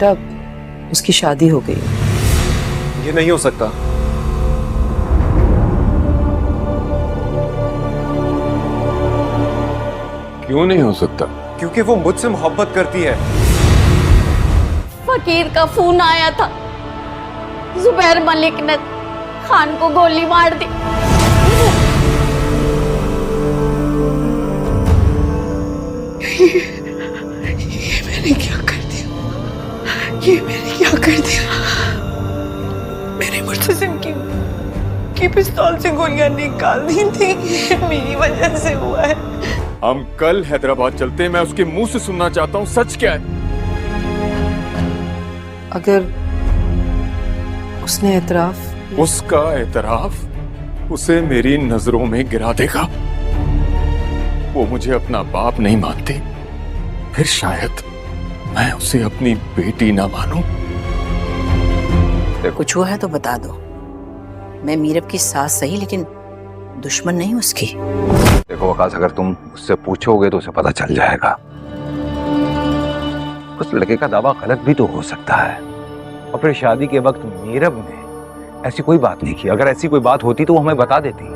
बेटा उसकी शादी हो गई। ये नहीं हो सकता। क्यों नहीं हो सकता? क्योंकि वो मुझसे मोहब्बत करती है। फकीर का फोन आया था, जुबैर मलिक ने खान को गोली मार दी। ये मैंने क्या कर दिया? ये मैंने क्या कर दिया? मेरे मुर्तसिम की पिस्तौल से गोलियां निकाल दी थी। ये मेरी वजह से हुआ है। हम कल हैदराबाद चलते हैं। मैं उसके मुंह से सुनना चाहता हूँ सच क्या है। अगर उसने एतराफ, उसका एतराफ उसे मेरी नजरों में गिरा देगा। वो मुझे अपना बाप नहीं मानती, फिर शायद मैं उसे अपनी बेटी ना मानूं। कुछ हुआ है तो बता दो। मैं मीरब की सास सही लेकिन दुश्मन नहीं उसकी। देखो वकास, अगर तुम उससे पूछोगे तो उसे पता चल जाएगा। उस लड़के का दावा गलत भी तो हो सकता है। और फिर शादी के वक्त मीरब ने ऐसी कोई बात नहीं की। अगर ऐसी कोई बात होती तो वो हमें बता देती।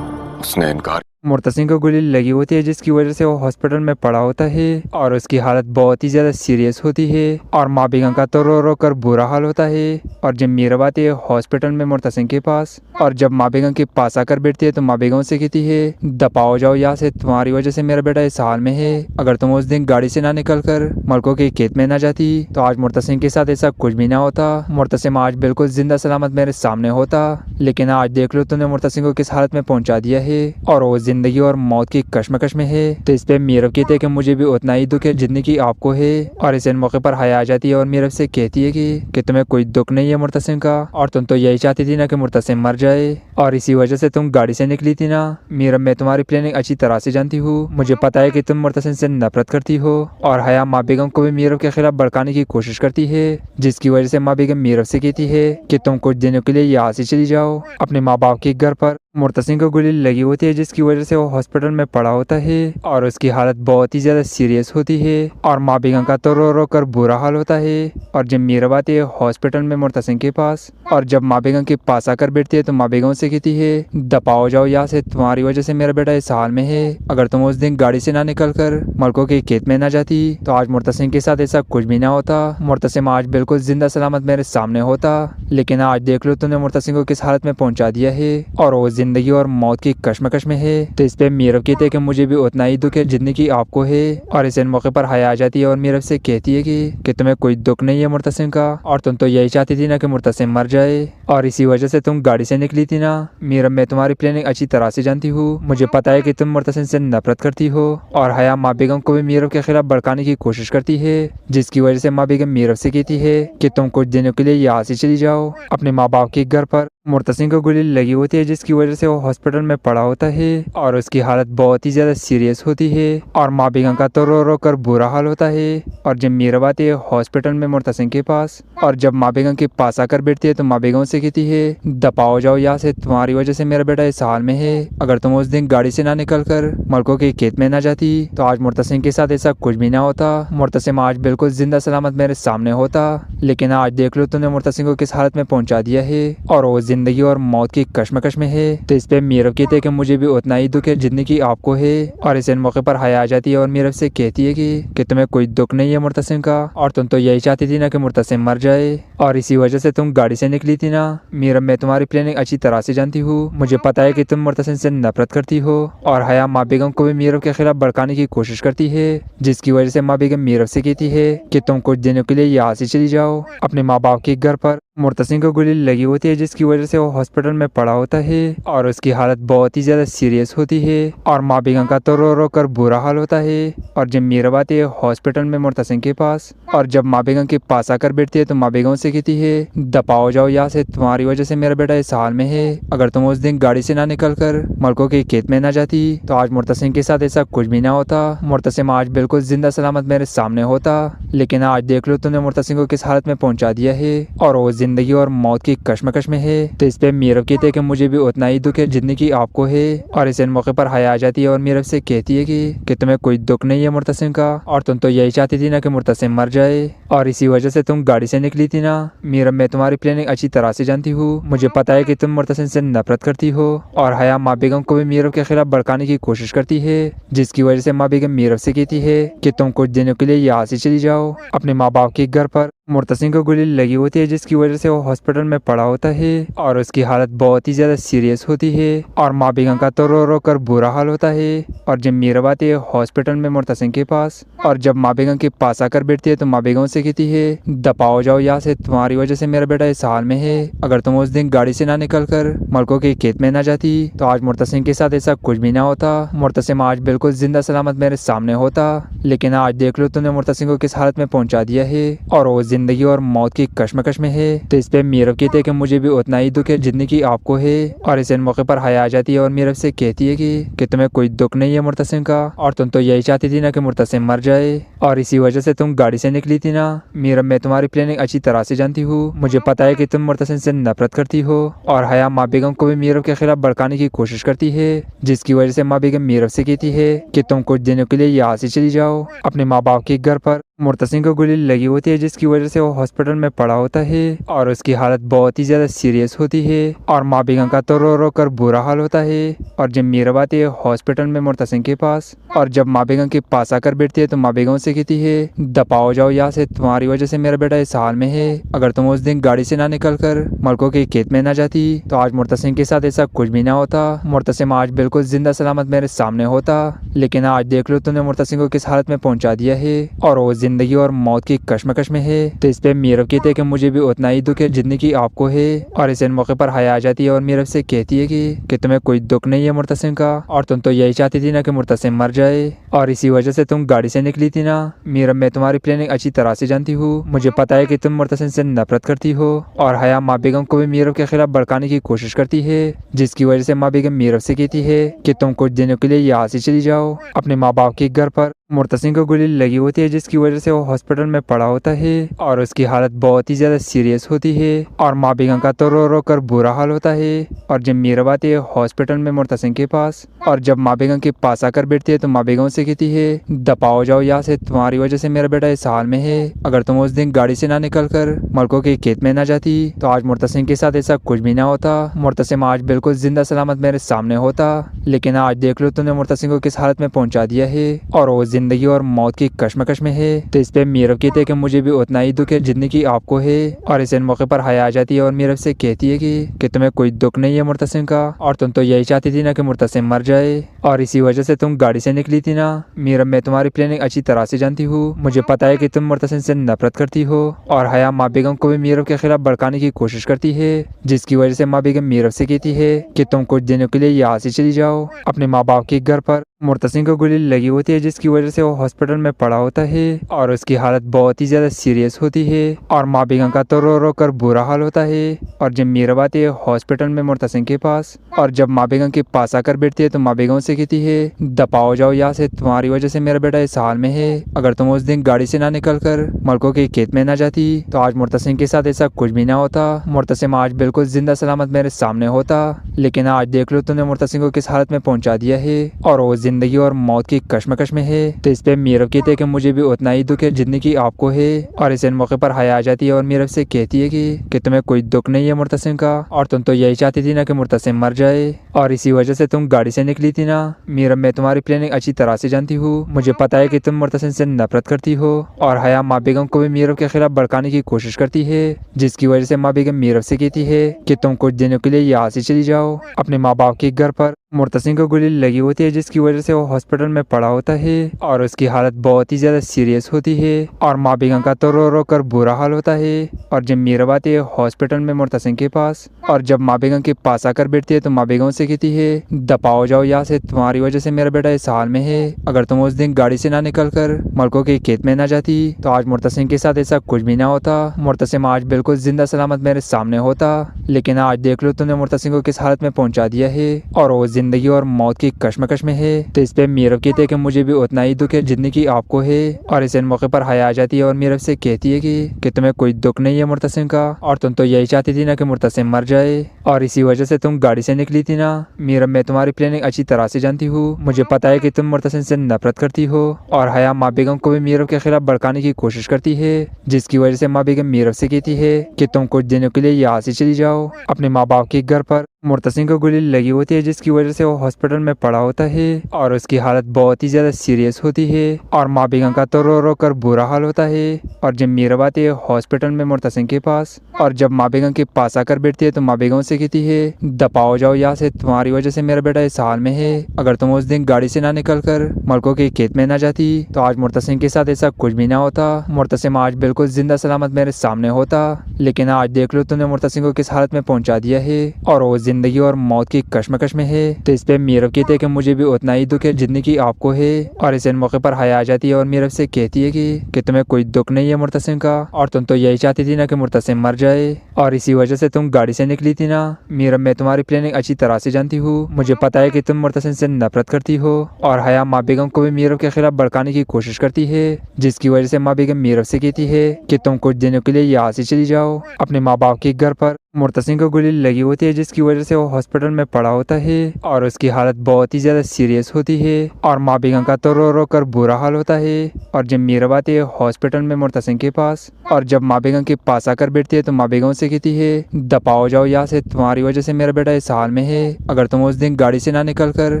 उसने इनकार। मुर्तसिम को गोली लगी होती है जिसकी वजह से वो हॉस्पिटल में पड़ा होता है और उसकी हालत बहुत ही ज्यादा सीरियस होती है और माँ बेगम का तो रो रो कर बुरा हाल होता है। और जब मीरब आती है हॉस्पिटल में मुर्तसिम के पास और जब माँ बेगम के पास आकर बैठती है तो माँ बेगम से कहती है दपाओ जाओ यहाँ से, तुम्हारी वजह से मेरा बेटा इस हाल में है। अगर तुम उस दिन गाड़ी से ना निकल कर मलकों के खेत में ना जाती तो आज मुर्तसिम के साथ ऐसा कुछ भी ना होता। मुर्तसिम आज बिल्कुल जिंदा सलामत मेरे सामने होता। लेकिन आज देख लो तुमने मुर्तसिम को किस हालत में पहुंचा दिया है और वो जिंदगी और मौत की कश्मकश में है। तो इस पे मीरब कहते हैं कि मुझे भी उतना ही दुख है जितनी की आपको है। और इस मौके पर हया आ जाती है और मीरब से कहती है कि तुम्हें कोई दुख नहीं है मुर्तसिम का, और तुम तो यही चाहती थी ना कि मुर्तसिम मर जाए और इसी वजह से तुम गाड़ी से निकली थी ना। मीरब, मैं तुम्हारी प्लानिंग अच्छी तरह से जानती हूँ। मुझे पता है कि तुम मुर्तसिम से नफरत करती हो। और हया माँ बेगम को भी मीरब के खिलाफ भड़काने की कोशिश करती है जिसकी वजह से माँ बेगम मीरब से कहती है कि तुम कुछ दिनों के लिए यहाँ से चली जाओ अपने माँ बाप के घर पर। मुर्तसिम को गोली लगी होती है जिसकी वजह से वो हॉस्पिटल में पड़ा होता है और उसकी हालत बहुत ही ज्यादा सीरियस होती है और माँ बेगम का तो रो रो कर बुरा हाल होता है। और जब मीरब आती है हॉस्पिटल में मुर्तसिम के पास और जब माँ बेगम के पास आकर बैठती है तो माँ बेगम से कहती है दपाओ जाओ यहाँ से, तुम्हारी वजह से मेरा बेटा इस हाल में है। अगर तुम उस दिन गाड़ी से ना निकल कर मलकों के खेत में ना जाती तो आज मुर्तसिम के साथ ऐसा कुछ भी ना होता। मुर्तसिम आज बिल्कुल जिंदा सलामत मेरे सामने होता। लेकिन आज देख लो तुमने मुर्तसिम को किस हालत में पहुंचा दिया है और वो जिंदगी और मौत की कश्मकश में है। तो इस पे मीरब कहते हैं कि मुझे भी उतना ही दुख है जितनी की आपको है। और इस मौके पर हया आ जाती है और मीरब से कहती है कि तुम्हें कोई दुख नहीं है मुर्तसिम का, और तुम तो यही चाहती थी ना कि मुर्तसिम मर जाए और इसी वजह से तुम गाड़ी से निकली थी ना। मीरब, मैं तुम्हारी प्लानिंग अच्छी तरह से जानती हूँ। मुझे पता है कि तुम मुर्तसिम से नफरत करती हो। और हया माँ बेगम को भी मीरब के खिलाफ भड़काने की कोशिश करती है जिसकी वजह से माँ बेगम मीरब से कहती है कि तुम कुछ दिनों के लिए यहाँ से चली जाओ अपने माँ बाप के घर पर। मुर्तसिम को गोली लगी होती है जिसकी वजह से वो हॉस्पिटल में पड़ा होता है और उसकी हालत बहुत ही ज्यादा सीरियस होती है और माँ बेगम का तो रो रो कर बुरा हाल होता है। और जब मीरब आती है हॉस्पिटल में मुर्तसिम के पास और जब माँ बेगम के पास आकर बैठती है तो माँ बेगम से कहती है दपाओ जाओ यहाँ से, तुम्हारी वजह से मेरा बेटा इस हाल में है। अगर तुम उस दिन गाड़ी से ना निकल कर मलकों के खेत में ना जाती तो आज मुर्तसिम के साथ ऐसा कुछ भी ना होता। मुर्तसिम आज बिल्कुल जिंदा सलामत मेरे सामने होता। लेकिन आज देख लो तुमने मुर्तसिम को किस हालत में पहुंचा दिया है और वो जिंदगी और मौत की कश्मकश में है। तो इस पे मीरब कहते हैं कि मुझे भी उतना ही दुख है जितनी की आपको है। और इस मौके पर हया आ जाती है और मीरब से कहती है कि तुम्हें कोई दुख नहीं है मुर्तसिम का, और तुम तो यही चाहती थी ना कि मुर्तसिम मर जाए और इसी वजह से तुम गाड़ी से निकली थी ना। मीरब, मैं तुम्हारी प्लानिंग अच्छी तरह से जानती हूँ। मुझे पता है कि तुम मुर्तसिम से नफरत करती हो। और हया माँ बेगम को भी मीरब के खिलाफ भड़काने की कोशिश करती है जिसकी वजह से माँ बेगम मीरब से कहती है कि तुम कुछ दिनों के लिए यहाँ से चली जाओ अपने माँ बाप के घर पर। मुर्तसिम को गोली लगी होती है जिसकी वजह से वो हॉस्पिटल में पड़ा होता है और उसकी हालत बहुत ही ज्यादा सीरियस होती है और माँ बेगम का तो रो रो कर बुरा हाल होता है। और जब मीरब आती है हॉस्पिटल में मुर्तसिम के पास और जब माँ बेगम के पास आकर बैठती है तो माँ बेगम से कहती है दपाओ जाओ यहाँ से, तुम्हारी वजह से मेरा बेटा इस हाल में है। अगर तुम उस दिन गाड़ी से ना निकल कर मलकों के खेत में ना जाती तो आज मुर्तसिम के साथ ऐसा कुछ भी ना होता। मुर्तसिम आज बिल्कुल जिंदा सलामत मेरे सामने होता। लेकिन आज देख लो तुमने मुर्तसिम को किस हालत में पहुंचा दिया है और वो जिंदगी और मौत की कश्मकश में है। तो इस पे मीरब कहते हैं कि मुझे भी उतना ही दुख है जितनी की आपको है। और इस मौके पर हया आ जाती है और मीरब से कहती है कि तुम्हें कोई दुख नहीं है मुर्तसिम का, और तुम तो यही चाहती थी ना कि मुर्तसिम मर जाए, और इसी वजह से तुम गाड़ी से निकली थी ना। मीरब, मैं तुम्हारी प्लानिंग अच्छी तरह से जानती हूँ। मुझे पता है कि तुम मुर्तसिम से नफरत करती हो। और हया माँ बेगम को भी मीरब के खिलाफ भड़काने की कोशिश करती है, जिसकी वजह से माँ बेगम मीरब से कहती है कि तुम कुछ दिनों के लिए यहाँ से चली जाओ अपने माँ बाप के घर पर। मुर्तसिम को गोली लगी होती है, जिसकी वजह से वो हॉस्पिटल में पड़ा होता है और उसकी हालत बहुत ही ज्यादा सीरियस होती है। और माँ बेगम का तो रो रो कर बुरा हाल होता है। और जब मीरब आती है हॉस्पिटल में मुर्तसिम के पास, और जब माँ बेगम के पास आकर बैठती है तो माँ बेगम से कहती है दफा जाओ यहाँ से, तुम्हारी वजह से मेरा बेटा इस हाल में है। अगर तुम उस दिन गाड़ी से ना निकल कर मलकों के खेत में ना जाती तो आज मुर्तसिम के साथ ऐसा कुछ भी ना होता। मुर्तसिम आज बिल्कुल जिंदा सलामत मेरे सामने होता। लेकिन आज देख लो तुमने मुर्तसिम को किस हालत में पहुंचा दिया है, और वो जिंदगी और मौत की कश्मकश में है। तो इस पे मीरब कहते हैं कि मुझे भी उतना ही दुख है जितनी की आपको है। और इस मौके पर हया आ जाती है और मीरब से कहती है कि तुम्हें कोई दुख नहीं है मुर्तसिम का, और तुम तो यही चाहती थी ना कि मुर्तसिम मर जाए, और इसी वजह से तुम गाड़ी से निकली थी ना। मीरब, मैं तुम्हारी प्लानिंग अच्छी तरह से जानती हूँ। मुझे पता है कि तुम मुर्तसिम से नफरत करती हो। और हया माँ बेगम को भी मीरब के खिलाफ भड़काने की कोशिश करती है, जिसकी वजह से माँ बेगम मीरब से कहती है कि तुम कुछ दिनों के लिए यहाँ से चली जाओ अपने माँ बाप के घर पर। मुर्तसिम को गोली लगी होती है, जिसकी वजह से वो हॉस्पिटल में पड़ा होता है और उसकी हालत बहुत ही ज्यादा सीरियस होती है। और माँ बेगम का तो रो रो कर बुरा हाल होता है। और जब मीरब आती है हॉस्पिटल में मुर्तसिम के पास, और जब माँ बेगम के पास आकर बैठती है तो माँ बेगम से कहती है दफा जाओ यहाँ से, तुम्हारी वजह से मेरा बेटा इस हाल में है। अगर तुम उस दिन गाड़ी से ना निकल कर मलकों के खेत में ना जाती तो आज मुर्तसिम के साथ ऐसा कुछ भी ना होता। मुर्तसिम आज बिल्कुल जिंदा सलामत मेरे सामने होता। लेकिन आज देख लो तुमने मुर्तसिम को किस हालत में पहुंचा दिया है, और वो जिंदगी और मौत की कश्मकश में है। तो इस पे मीरब कहते हैं कि मुझे भी उतना ही दुख है जितनी की आपको है। और इस मौके पर हया आ जाती है और मीरब से कहती है कि तुम्हें कोई दुख नहीं है मुर्तसिम का, और तुम तो यही चाहती थी ना कि मुर्तसिम मर जाए, और इसी वजह से तुम गाड़ी से निकली थी ना। मीरब, मैं तुम्हारी प्लानिंग अच्छी तरह से जानती हूँ। मुझे पता है कि तुम मुर्तसिम से नफरत करती हो। और हया माँ बेगम को भी मीरब के खिलाफ भड़काने की कोशिश करती है, जिसकी वजह से माँ बेगम मीरब से कहती है कि तुम कुछ दिनों के लिए यहाँ से चली जाओ अपने माँ बाप के घर पर। मुर्तसिम को गोली लगी होती है, जिसकी वजह से वो हॉस्पिटल में पड़ा होता है और उसकी हालत बहुत ही ज्यादा सीरियस होती है। और माँ बेगम का तो रो रो कर बुरा हाल होता है। और जब मीरब आती है हॉस्पिटल में मुर्तसिम के पास, और जब माँ बेगम के पास आकर बैठती है तो माँ बेगम से कहती है दफा जाओ यहाँ से, तुम्हारी वजह से मेरा बेटा इस हाल में है। अगर तुम उस दिन गाड़ी से ना निकल कर मलकों के खेत में ना जाती तो आज मुर्तसिम के साथ ऐसा कुछ भी ना होता। मुर्तसिम आज बिल्कुल जिंदा सलामत मेरे सामने होता। लेकिन आज देख लो तुमने मुर्तसिम को किस हालत में पहुंचा दिया है, और वो जिंदगी और मौत की कश्मकश में है। तो इस पे मीरब कहते हैं कि मुझे भी उतना ही दुख है जितनी की आपको है। और इस मौके पर हया आ जाती है और मीरब से कहती है कि तुम्हें कोई दुख नहीं है मुर्तसिम का, और तुम तो यही चाहती थी ना कि मुर्तसिम मर जाए, और इसी वजह से तुम गाड़ी से निकली थी ना। मीरब, मैं तुम्हारी प्लानिंग अच्छी तरह से जानती हूँ। मुझे पता है कि तुम मुर्तसिम से नफरत करती हो। और हया माँ बेगम को भी मीरब के खिलाफ भड़काने की कोशिश करती है, जिसकी वजह से माँ बेगम मीरब से कहती है कि तुम कुछ दिनों के लिए यहाँ से चली जाओ अपने माँ बाप के घर पर। मुर्तसिम को गोली लगी होती है, जिसकी वजह से वो हॉस्पिटल में पड़ा होता है और उसकी हालत बहुत ही ज्यादा सीरियस होती है। और माँ बेगम का तो रो रो कर बुरा हाल होता है। और जब मीरब आती है हॉस्पिटल में मुर्तसिम के पास, और जब माँ बेगम के पास आकर बैठती है तो माँ बेगम से कहती है दफा जाओ यहाँ से, तुम्हारी वजह से मेरा बेटा इस हाल में है। अगर तुम उस दिन गाड़ी से ना निकल कर मलकों के खेत में ना जाती तो आज मुर्तसिम के साथ ऐसा कुछ भी ना होता। मुर्तसिम आज बिल्कुल जिंदा सलामत मेरे सामने होता। लेकिन आज देख लो तुमने मुर्तसिम को किस हालत में पहुंचा दिया है, और वो जिंदगी और मौत की कश्मकश में है। तो इस पे मीरब कहते हैं कि मुझे भी उतना ही दुख है जितनी की आपको है। और इस मौके पर हया आ जाती है और मीरब से कहती है कि तुम्हें कोई दुख नहीं है मुर्तसिम का, और तुम तो यही चाहती थी ना कि मुर्तसिम मर जाए, और इसी वजह से तुम गाड़ी से निकली थी ना। मीरब, मैं तुम्हारी प्लानिंग अच्छी तरह से जानती हूँ। मुझे पता है कि तुम मुर्तसिम से नफरत करती हो। और हया माँ बेगम को भी मीरब के खिलाफ भड़काने की कोशिश करती है, जिसकी वजह से माँ बेगम मीरब से कहती है कि तुम कुछ दिनों के लिए यहाँ से चली जाओ अपने माँ बाप के घर पर। मुर्तसिम को गोली लगी होती है, जिसकी वजह से वो हॉस्पिटल में पड़ा होता है और उसकी हालत बहुत ही ज्यादा सीरियस होती है। और माँ बेगम का तो रो रो कर बुरा हाल होता है। और जब मीरब आती है हॉस्पिटल में मुर्तसिम के पास, और जब माँ बेगम के पास आकर बैठती है तो माँ बेगम से कहती है दफा जाओ यहाँ से, तुम्हारी वजह से मेरा बेटा इस हाल में है। अगर तुम उस दिन गाड़ी से ना निकल कर मलकों के खेत में ना जाती तो आज मुर्तसिम के साथ ऐसा कुछ भी ना होता। मुर्तसिम आज बिल्कुल जिंदा सलामत मेरे सामने होता। लेकिन आज देख लो तुमने मुर्तसिम को किस हालत में पहुंचा दिया है, और वो जिंदगी और मौत की कश्मकश में है। तो इस पे मीरब कहते हैं कि मुझे भी उतना ही दुख है जितनी की आपको है। और इस मौके पर हया आ जाती है और मीरब से कहती है कि तुम्हें कोई दुख नहीं है मुर्तसिम का, और तुम तो यही चाहती थी ना कि मुर्तसिम मर जाए, और इसी वजह से तुम गाड़ी से निकली थी ना। मीरब, मैं तुम्हारी प्लानिंग अच्छी तरह से जानती हूँ। मुझे पता है कि तुम मुर्तसिम से नफरत करती हो। और हया माँ बेगम को भी मीरब के खिलाफ भड़काने की कोशिश करती है, जिसकी वजह से माँ बेगम मीरब से कहती है कि तुम कुछ दिनों के लिए यहाँ से चली जाओ अपने माँ बाप के घर पर। मुर्तसिम को गोली लगी होती है, जिसकी वजह से वो हॉस्पिटल में पड़ा होता है और उसकी हालत बहुत ही ज्यादा सीरियस होती है। और माँ बेगम का तो रो रो कर बुरा हाल होता है। और जब मीरब आती है हॉस्पिटल में मुर्तसिम के पास, और जब माँ बेगम के पास आकर बैठती है तो माँ बेगम से कहती है दफाओ जाओ यहाँ से, तुम्हारी वजह से मेरा बेटा इस हाल में है। अगर तुम उस दिन गाड़ी से ना निकल कर मलकों के खेत में ना जाती तो आज मुर्तसिम के साथ ऐसा कुछ भी ना होता। मुर्तसिम आज बिल्कुल जिंदा सलामत मेरे सामने होता। लेकिन आज देख लो तुमने मुर्तसिम को किस हालत में पहुंचा दिया है, और वो जिंदगी और मौत की कश्मकश में है। तो इस पे मीरब कहते हैं कि मुझे भी उतना ही दुख है जितनी की आपको है। और इस मौके पर हया आ जाती है और मीरब से कहती है कि तुम्हें कोई दुख नहीं है मुर्तसिम का, और तुम तो यही चाहती थी ना कि मुर्तसिम मर जाए, और इसी वजह से तुम गाड़ी से निकली थी ना। मीरब, मैं तुम्हारी प्लानिंग अच्छी तरह से जानती हूँ। मुझे पता है कि तुम मुर्तसिम से नफरत करती हो। और हया माँ बेगम को भी मीरब के खिलाफ भड़काने की कोशिश करती है, जिसकी वजह से माँ बेगम मीरब से कहती है कि तुम कुछ दिनों के लिए यहाँ से चली जाओ अपने माँ बाप के घर पर। मुर्तसिम को गोली लगी होती है, जिसकी वजह से वो हॉस्पिटल में पड़ा होता है और उसकी हालत बहुत ही ज्यादा सीरियस होती है। और माँ बेगम का तो रो रो कर बुरा हाल होता है। और जब मीरब आती है हॉस्पिटल में मुर्तसिम के पास, और जब माँ बेगम के पास आकर बैठती है तो माँ बेगम से कहती है दफाओ जाओ यहाँ से, तुम्हारी वजह से मेरा बेटा इस हाल में है। अगर तुम उस दिन गाड़ी से ना निकल कर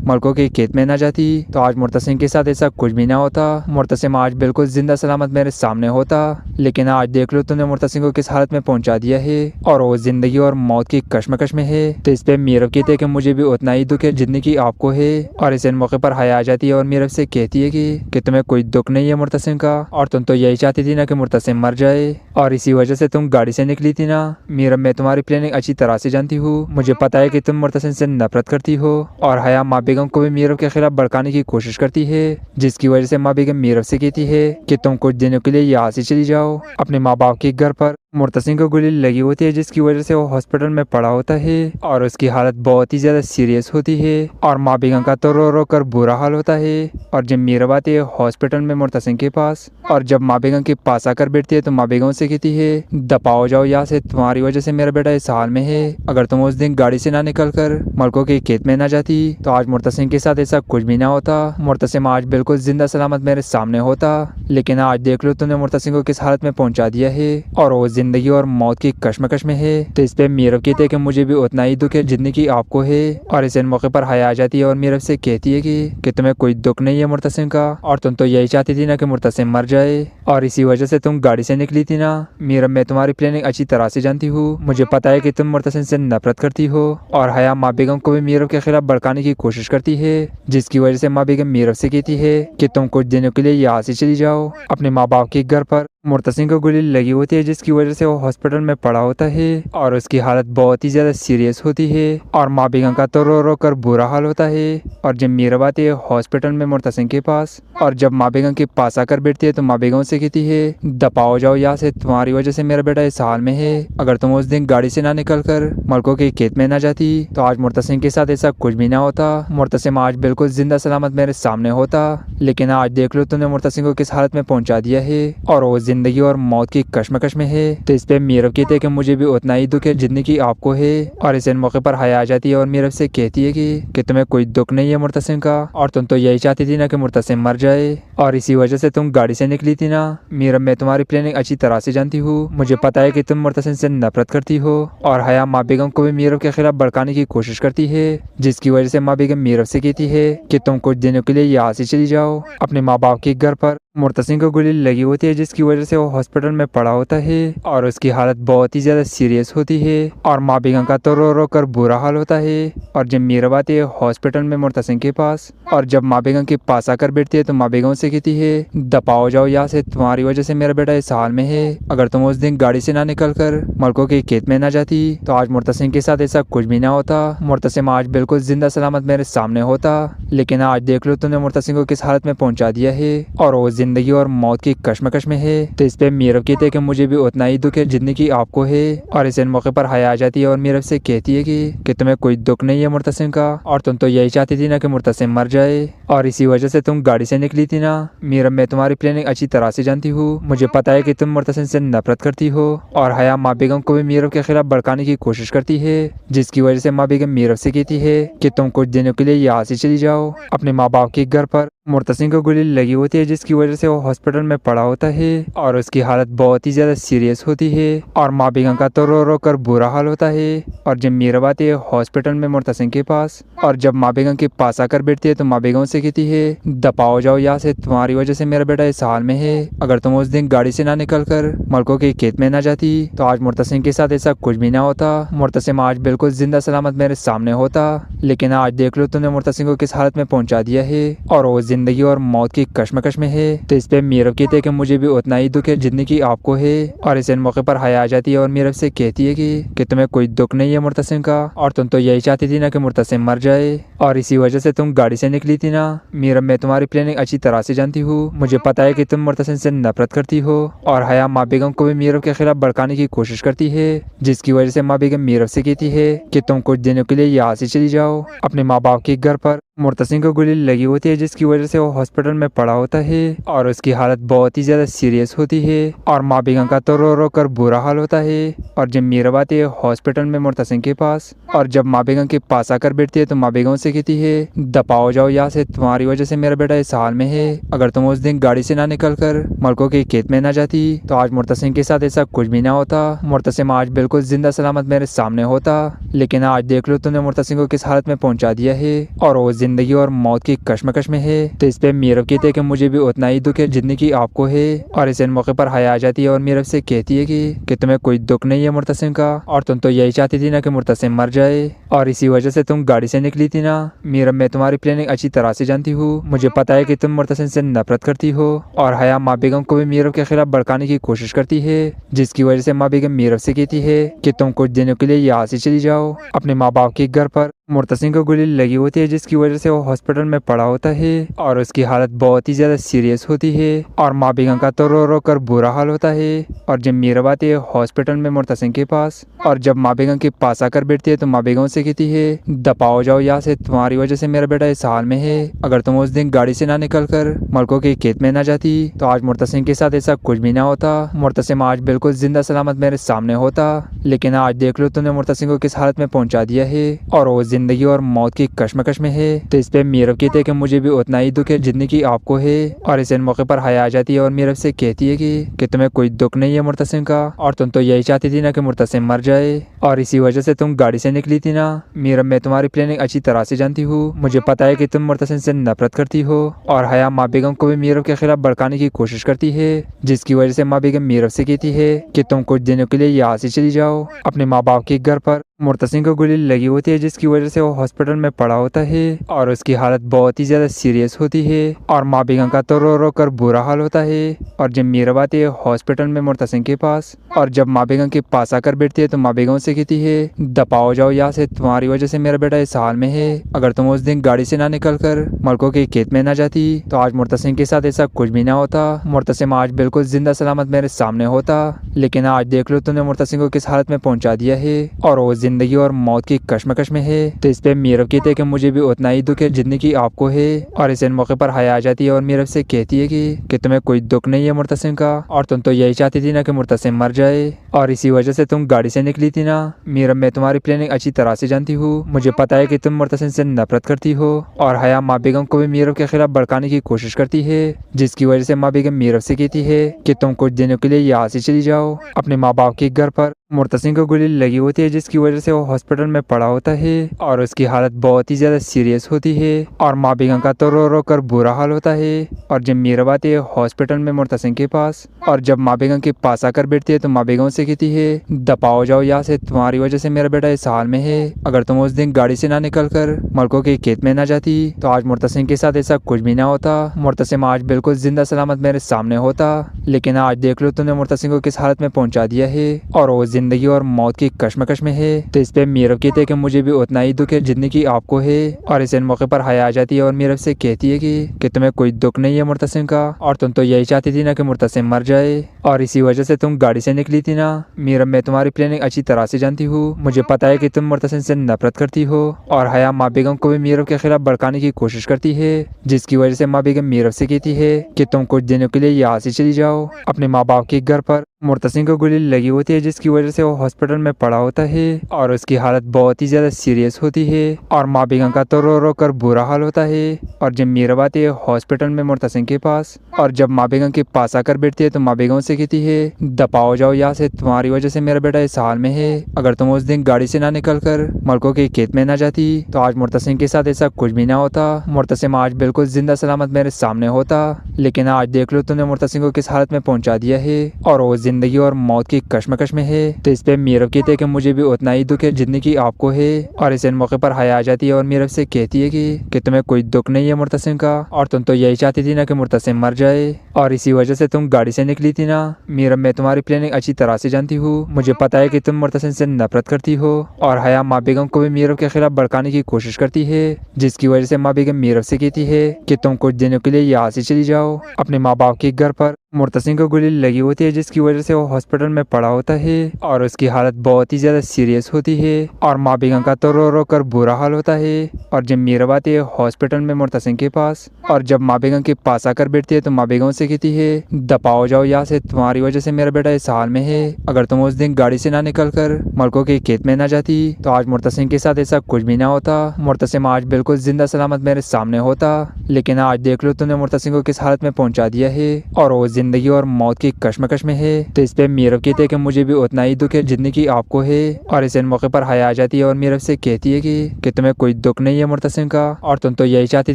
मलकों के खेत में ना जाती तो आज मुर्तसिम के साथ ऐसा कुछ भी ना होता। मुर्तसिम आज बिल्कुल जिंदा सलामत मेरे सामने होता। लेकिन आज देख लो तुमने मुर्तसिम को किस हालत में पहुंचा दिया है, और वो जिंदगी और मौत की कश्मकश में है। तो इस पे मीरब कहते हैं कि मुझे भी उतना ही दुख है जितनी की आपको है। और इस मौके पर हया आ जाती है और मीरब से कहती है कि तुम्हें कोई दुख नहीं है मुर्तसिम का, और तुम तो यही चाहती थी ना कि मुर्तसिम मर जाए, और इसी वजह से तुम गाड़ी से निकली थी ना। मीरब, मैं तुम्हारी प्लानिंग अच्छी तरह से जानती हूँ। मुझे पता है कि तुम मुर्तसिम से नफरत करती हो। और हया माँ बेगम को भी मीरब के खिलाफ भड़काने की कोशिश करती है, जिसकी वजह से माँ बेगम मीरब से कहती है कि तुम कुछ दिनों के लिए यहाँ से चली जाओ अपने माँ बाप के घर पर। मुर्तसिम को गोली लगी होती है, जिसकी वजह से वो हॉस्पिटल में पड़ा होता है और उसकी हालत बहुत ही ज्यादा सीरियस होती है। और माँ बेगम का तो रो रो कर बुरा हाल होता है। और जब मीरब आती है हॉस्पिटल में मुर्तसिम के पास, और जब माँ बेगम के पास आकर बैठती है तो माँ बेगम से कहती है दफाओ जाओ यहाँ से, तुम्हारी वजह से मेरा बेटा इस हाल में है। अगर तुम उस दिन गाड़ी से ना निकल कर मलकों के खेत में ना जाती तो आज मुर्तसिम के साथ ऐसा कुछ भी ना होता। मुर्तसिम आज बिल्कुल जिंदा सलामत मेरे सामने होता। लेकिन आज देख लो तुमने मुर्तसिम को किस हालत में पहुंचा दिया है, और वो जिंदगी और मौत की कश्मकश में है। तो इस पे मीरब कहते हैं कि मुझे भी उतना ही दुख है जितनी की आपको है। और इस मौके पर हया आ जाती है और मीरब से कहती है कि तुम्हें कोई दुख नहीं है मुर्तसिम का, और तुम तो यही चाहती थी ना कि मुर्तसिम मर जाए, और इसी वजह से तुम गाड़ी से निकली थी ना। मीरब, मैं तुम्हारी प्लानिंग अच्छी तरह से जानती हूँ। मुझे पता है कि तुम मुर्तसिम से नफरत करती हो। और हया माँ बेगम को भी मीरब के खिलाफ भड़काने की कोशिश करती है, जिसकी वजह से माँ बेगम मीरब से कहती है कि तुम कुछ दिनों के लिए यहाँ से चली जाओ अपने माँ बाप के घर पर। मुर्तसिम को गोली लगी होती है, जिसकी वजह से वो हॉस्पिटल में पड़ा होता है और उसकी हालत बहुत ही ज्यादा सीरियस होती है। और माँ बेगम का तो रो रो कर बुरा हाल होता है। और जब मीरब आती है हॉस्पिटल में मुर्तसिम के पास, और जब माँ बेगम के पास आकर बैठती है तो माँ बेगम से कहती है दफाओ जाओ यहाँ से, तुम्हारी वजह से मेरा बेटा इस हाल में है। अगर तुम उस दिन गाड़ी से ना निकल कर मलकों के खेत में ना जाती तो आज मुर्तसिम के साथ ऐसा कुछ भी ना होता। मुर्तसिम आज बिल्कुल जिंदा सलामत मेरे सामने होता। लेकिन आज देख लो तुमने मुर्तसिम को किस हालत में पहुंचा दिया है, और वो जिंदगी और मौत की कश्मकश में है। तो इस पे मीरब कहते हैं कि मुझे भी उतना ही दुख है जितनी की आपको है। और इस मौके पर हया आ जाती है और मीरब से कहती है कि तुम्हें कोई दुख नहीं है मुर्तसिम का, और तुम तो यही चाहती थी ना कि मुर्तसिम मर जाए, और इसी वजह से तुम गाड़ी से निकली थी ना। मीरब, मैं तुम्हारी प्लानिंग अच्छी तरह से जानती हूँ। मुझे पता है कि तुम मुर्तसिम से नफरत करती हो। और हया माँ बेगम को भी मीरब के खिलाफ भड़काने की कोशिश करती है, जिसकी वजह से माँ बेगम मीरब से कहती है कि तुम कुछ दिनों के लिए यहाँ से चली जाओ अपने माँ बाप के घर पर। मुर्तसिम को गोली लगी होती है, जिसकी वजह से वो हॉस्पिटल में पड़ा होता है और उसकी हालत बहुत ही ज्यादा सीरियस होती है। और माँ बेगम का तो रो रो कर बुरा हाल होता है। और जब मीरब आती है हॉस्पिटल में मुर्तसिम के पास, और जब माँ बेगम के पास आकर बैठती है तो माँ बेगम से कहती है दफाओ जाओ यहाँ से, तुम्हारी वजह से मेरा बेटा इस हाल में है। अगर तुम उस दिन गाड़ी से ना निकल कर मलकों के खेत में ना जाती तो आज मुर्तसिम के साथ ऐसा कुछ भी ना होता। मुर्तसिम आज बिल्कुल जिंदा सलामत मेरे सामने होता। लेकिन आज देख लो तुमने मुर्तसिम को किस हालत में पहुंचा दिया है, और वो जिंदगी और मौत की कश्मकश में है। तो इस पे मीरब कहते हैं कि मुझे भी उतना ही दुख है जितनी की आपको है। और इस मौके पर हया आ जाती है और मीरब से कहती है कि तुम्हें कोई दुख नहीं है मुर्तसिम का, और तुम तो यही चाहती थी ना कि मुर्तसिम मर जाए, और इसी वजह से तुम गाड़ी से निकली थी ना। मीरब, मैं तुम्हारी प्लानिंग अच्छी तरह से जानती हूँ। मुझे पता है कि तुम मुर्तसिम से नफरत करती हो। और हया माँ बेगम को भी मीरब के खिलाफ भड़काने की कोशिश करती है, जिसकी वजह से माँ बेगम मीरब से कहती है कि तुम कुछ दिनों के लिए यहाँ से चली जाओ अपने माँ बाप के घर पर। मुर्तसिम को गोली लगी होती है, जिसकी वजह से वो हॉस्पिटल में पड़ा होता है और उसकी हालत बहुत ही ज्यादा सीरियस होती है। और माँ बेगम का तो रो रो कर बुरा हाल होता है। और जब मीरब आती है हॉस्पिटल में मुर्तसिम के पास, और जब माँ बेगम के पास आकर बैठती है तो माँ बेगम से कहती है दपाओ जाओ यहाँ से, तुम्हारी वजह से मेरा बेटा इस हाल में है। अगर तुम उस दिन गाड़ी से ना निकल कर मलकों के खेत में ना जाती तो आज मुर्तसिम के साथ ऐसा कुछ भी ना होता। मुर्तसिम आज बिल्कुल जिंदा सलामत मेरे सामने होता। लेकिन आज देख लो तुमने मुर्तसिम को किस हालत में पहुंचा दिया है, और वो जिंदगी और मौत की कश्मकश में है। तो इस पे मीरब कहते हैं कि मुझे भी उतना ही दुख है जितनी की आपको है। और इस मौके पर हया आ जाती है और मीरब से कहती है कि तुम्हें कोई दुख नहीं है मुर्तसिम का, और तुम तो यही चाहती थी ना कि मुर्तसिम मर जाए, और इसी वजह से तुम गाड़ी से निकली थी ना। मीरब, मैं तुम्हारी प्लानिंग अच्छी तरह से जानती हूँ। मुझे पता है कि तुम मुर्तसिम से नफरत करती हो। और हया माँ बेगम को भी मीरब के खिलाफ भड़काने की कोशिश करती है, जिसकी वजह से माँ बेगम मीरब से कहती है कि तुम कुछ दिनों के लिए यहाँ से चली जाओ अपने माँ बाप के घर पर। मुर्तसिम को गोली लगी होती है, जिसकी वजह से वो हॉस्पिटल में पड़ा होता है और उसकी हालत बहुत ही ज्यादा सीरियस होती है। और माँ बेगम का तो रो रो कर बुरा हाल होता है। और जब मीरब आती है हॉस्पिटल में मुर्तसिम के पास, और जब माँ बेगम के पास आकर बैठती है तो माँ बेगम से कहती है दपाओ जाओ यहाँ से, तुम्हारी वजह से मेरा बेटा इस हाल में है। अगर तुम उस दिन गाड़ी से ना निकल कर मलकों के खेत में ना जाती तो आज मुर्तसिम के साथ ऐसा कुछ भी ना होता। मुर्तसिम आज बिल्कुल जिंदा सलामत मेरे सामने होता। लेकिन आज देख लो तुमने मुर्तसिम को किस हालत में पहुंचा दिया है, और वो जिंदगी और मौत की कश्मकश में है। तो इस पे मीरब कहते हैं कि मुझे भी उतना ही दुख है जितनी की आपको है। और इस मौके पर हया आ जाती है और मीरब से कहती है कि तुम्हें कोई दुख नहीं है मुर्तसिम का, और तुम तो यही चाहती थी ना कि मुर्तसिम मर जाए, और इसी वजह से तुम गाड़ी से निकली थी ना। मीरब, मैं तुम्हारी प्लानिंग अच्छी तरह से जानती हूँ। मुझे पता है कि तुम मुर्तसिम से नफरत करती हो। और हया माँ बेगम को भी मीरब के खिलाफ भड़काने की कोशिश करती है, जिसकी वजह से माँ बेगम मीरब से कहती है कि तुम कुछ दिनों के लिए यहाँ से चली जाओ अपने माँ बाप के घर पर। मुर्तसिम को गोली लगी होती है, जिसकी वजह से वो हॉस्पिटल में पड़ा होता है और उसकी हालत बहुत ही ज्यादा सीरियस होती है। और माँ बेगम का तो रो रो कर बुरा हाल होता है। और जब मीरब आती है हॉस्पिटल में मुर्तसिम के पास, और जब माँ बेगम के पास आकर बैठती है तो माँ बेगम से कहती है दपाओ जाओ यहाँ से, तुम्हारी वजह से मेरा बेटा इस हाल में है। अगर तुम उस दिन गाड़ी से ना निकल कर मलकों के खेत में ना जाती तो आज मुर्तसिम के साथ ऐसा कुछ भी ना होता। मुर्तसिम आज बिल्कुल जिंदा सलामत मेरे सामने होता। लेकिन आज देख लो तुमने मुर्तसिम को किस हालत में पहुंचा दिया है, और वो जिंदगी और मौत की कश्मकश में है। तो इस पे मीरब कहते हैं कि मुझे भी उतना ही दुख है जितनी की आपको है। और इस मौके पर हया आ जाती है और मीरब से कहती है कि तुम्हें कोई दुख नहीं है मुर्तसिम का, और तुम तो यही चाहती थी ना कि मुर्तसिम मर जाए, और इसी वजह से तुम गाड़ी से निकली थी ना। मीरब, मैं तुम्हारी प्लानिंग अच्छी तरह से जानती हूँ। मुझे पता है कि तुम मुर्तसिम से नफरत करती हो। और हया माँ बेगम को भी मीरब के खिलाफ भड़काने की कोशिश करती है, जिसकी वजह से माँ बेगम मीरब से कहती है कि तुम कुछ दिनों के लिए यहाँ से चली जाओ अपने माँ बाप के घर पर। मुर्तसिम को गोली लगी होती है, जिसकी वजह से वो हॉस्पिटल में पड़ा होता है और उसकी हालत बहुत ही ज्यादा सीरियस होती है। और माँ बेगम का तो रो रो कर बुरा हाल होता है। और जब मीरब आती है हॉस्पिटल में मुर्तसिम के पास, और जब माँ बेगम के पास आकर बैठती है तो माँ बेगम से कहती है दपाओ जाओ यहाँ से, तुम्हारी वजह से मेरा बेटा इस हाल में है। अगर तुम उस दिन गाड़ी से ना निकल कर मलकों के खेत में ना जाती तो आज मुर्तसिम के साथ ऐसा कुछ भी ना होता। मुर्तसिम आज बिल्कुल जिंदा सलामत मेरे सामने होता। लेकिन आज देख लो तुमने मुर्तसिम को किस हालत में पहुंचा दिया है, और वो जिंदगी और मौत की कश्मकश में है। तो इस पे मीरब कहते हैं कि मुझे भी उतना ही दुख है जितनी की आपको है। और इस मौके पर हया आ जाती है और मीरब से कहती है कि तुम्हें कोई दुख नहीं है मुर्तसिम का, और तुम तो यही चाहती थी ना कि मुर्तसिम मर जाए, और इसी वजह से तुम गाड़ी से निकली थी ना। मीरब, मैं तुम्हारी प्लानिंग अच्छी तरह से जानती हूँ। मुझे पता है कि तुम मुर्तसिम से नफरत करती हो। और हया माँ बेगम को भी मीरब के खिलाफ भड़काने की कोशिश करती है, जिसकी वजह से माँ बेगम मीरब से कहती है कि तुम कुछ दिनों के लिए यहाँ से चली जाओ अपने माँ बाप के घर पर। मुर्तसिम को गोली लगी होती है, जिसकी वजह से वो हॉस्पिटल में पड़ा होता है और उसकी हालत बहुत ही ज्यादा सीरियस होती है। और माँ बेगम का तो रो रो कर बुरा हाल होता है। और जब मीरब आती है हॉस्पिटल में मुर्तसिम के पास, और जब माँ बेगम के पास आकर बैठती है तो माँ बेगम से कहती है दपाओ जाओ यहाँ से, तुम्हारी वजह से मेरा बेटा इस हाल में है। अगर तुम उस दिन गाड़ी से ना निकल कर मलकों के खेत में ना जाती तो आज मुर्तसिम के साथ ऐसा कुछ भी ना होता। मुर्तसिम आज बिल्कुल जिंदा सलामत मेरे सामने होता। लेकिन आज देख लो तुमने मुर्तसिम को किस हालत में पहुंचा दिया है, और वो जिंदगी और मौत की कश्मकश में है। तो इस पे मीरब कहते हैं कि मुझे भी उतना ही दुख है जितनी की आपको है। और इस मौके पर हया आ जाती है और मीरब से कहती है कि तुम्हें कोई दुख नहीं है मुर्तसिम का, और तुम तो यही चाहती थी ना कि मुर्तसिम मर जाए, और इसी वजह से तुम गाड़ी से निकली थी ना। मीरब, मैं तुम्हारी प्लानिंग अच्छी तरह से जानती हूँ। मुझे पता है कि तुम मुर्तसिम से नफरत करती हो। और हया माँ बेगम को भी मीरब के खिलाफ भड़काने की कोशिश करती है, जिसकी वजह से माँ बेगम मीरब से कहती है कि तुम कुछ दिनों के लिए यहाँ से चली जाओ अपने माँ बाप के घर पर। मुर्तसिम को गोली लगी होती है, जिसकी वजह से वो हॉस्पिटल में पड़ा होता है और उसकी हालत बहुत ही ज्यादा सीरियस होती है। और माँ बेगम का तो रो रो कर बुरा हाल होता है। और जब मीरब आती है हॉस्पिटल में मुर्तसिम के पास, और जब माँ बेगम के पास आकर बैठती है तो माँ बेगम से कहती है दफाओ जाओ यहाँ से, तुम्हारी वजह से मेरा बेटा इस हाल में है। अगर तुम उस दिन गाड़ी से ना निकल कर मलकों के खेत में ना जाती तो आज मुर्तसिम के साथ ऐसा कुछ भी ना होता। मुर्तसिम आज बिल्कुल जिंदा सलामत मेरे सामने होता। लेकिन आज देख लो तुमने मुर्तसिम को किस हालत में पहुंचा दिया है, और वो जिंदगी और मौत की कश्मकश में है। तो इस पे मीरब कहते हैं कि मुझे भी उतना ही दुख है जितनी की आपको है। और इस मौके पर हया आ जाती है और मीरब से कहती है कि तुम्हें कोई दुख नहीं है मुर्तसिम का, और तुम तो यही चाहती थी ना कि मुर्तसिम मर जाए, और इसी वजह से तुम गाड़ी से निकली थी ना। मीरब, मैं तुम्हारी प्लानिंग अच्छी तरह से जानती हूँ। मुझे पता है कि तुम मुर्तसिम से नफरत करती हो। और हया माँ बेगम को भी मीरब के खिलाफ भड़काने की कोशिश करती है, जिसकी वजह से माँ बेगम मीरब से कहती है कि तुम कुछ दिनों के लिए यहाँ से चली जाओ अपने माँ बाप के घर पर। मुर्तसिम को गोली लगी होती है, जिसकी वजह से वो हॉस्पिटल में पड़ा होता है और उसकी हालत बहुत ही ज्यादा सीरियस होती है। और माँ बेगम का तो रो रो कर बुरा हाल होता है। और जब मीरब आती है हॉस्पिटल में मुर्तसिम के पास, और जब माँ बेगम के पास आकर बैठती है तो माँ बेगम से कहती है दफाओ जाओ यहाँ से, तुम्हारी वजह से मेरा बेटा इस हाल में है। अगर तुम उस दिन गाड़ी से ना निकल कर मलकों के खेत में ना जाती तो आज मुर्तसिम के साथ ऐसा कुछ भी ना होता। मुर्तसिम आज बिल्कुल जिंदा सलामत मेरे सामने होता। लेकिन आज देख लो तुमने मुर्तसिम को किस हालत में पहुंचा दिया है, और वो जिंदगी और मौत की कश्मकश में है। तो इस पे मीरब कहते हैं कि मुझे भी उतना ही दुख है जितनी की आपको है। और इस मौके पर हया आ जाती है और मीरब से कहती है कि तुम्हें कोई दुख नहीं है मुर्तसिम का, और तुम तो यही चाहती